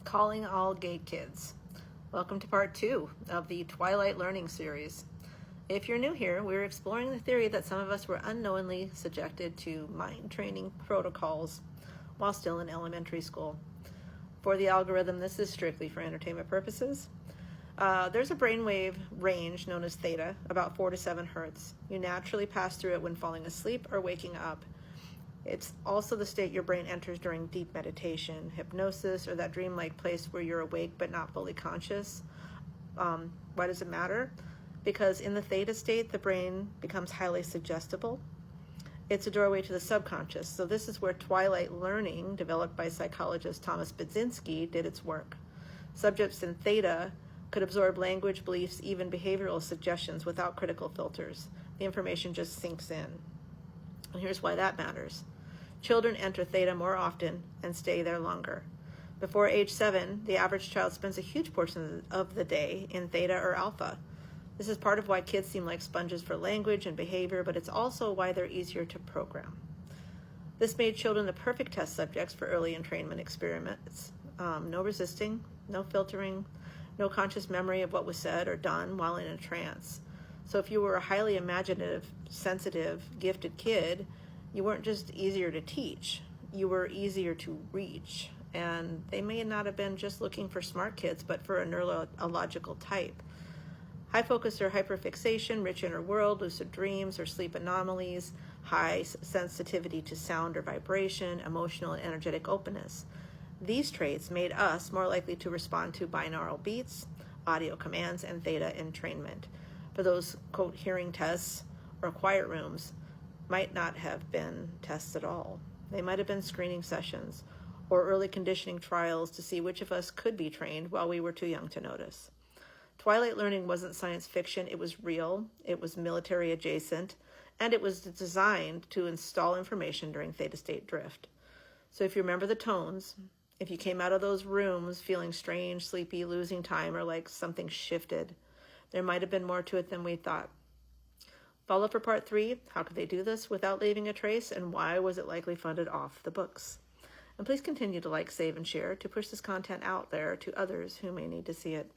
Calling all gay kids. Welcome to part 2 of the Twilight learning series. If you're new here, we're exploring the theory that some of us were unknowingly subjected to mind training protocols while still in elementary school. For the algorithm, this is strictly for entertainment purposes. There's a brainwave range known as theta, about 4 to 7 hertz. You naturally pass through it when falling asleep or waking up. It's also the state your brain enters during deep meditation, hypnosis, or that dreamlike place where you're awake but not fully conscious. Why does it matter? Because in the theta state, the brain becomes highly suggestible. It's a doorway to the subconscious. So this is where Twilight learning, developed by psychologist Thomas Budzinski, did its work. Subjects in theta could absorb language, beliefs, even behavioral suggestions without critical filters. The information just sinks in. And here's why that matters. Children enter theta more often and stay there longer. Before age 7, the average child spends a huge portion of the day in theta or alpha. This is part of why kids seem like sponges for language and behavior, but it's also why they're easier to program. This made children the perfect test subjects for early entrainment experiments. No resisting, no filtering, no conscious memory of what was said or done while in a trance. So if you were a highly imaginative, sensitive, gifted kid, you weren't just easier to teach, you were easier to reach. And they may not have been just looking for smart kids, but for a neurological type. High focus or hyperfixation, rich inner world, lucid dreams or sleep anomalies, high sensitivity to sound or vibration, emotional and energetic openness. These traits made us more likely to respond to binaural beats, audio commands, and theta entrainment. For those, quote, hearing tests or quiet rooms might not have been tests at all. They might have been screening sessions or early conditioning trials to see which of us could be trained while we were too young to notice. Twilight learning wasn't science fiction, it was real, it was military adjacent, and it was designed to install information during theta state drift. So if you remember the tones, if you came out of those rooms feeling strange, sleepy, losing time, or like something shifted, there might have been more to it than we thought. Follow for part 3, how could they do this without leaving a trace, and why was it likely funded off the books? And please continue to like, save, and share to push this content out there to others who may need to see it.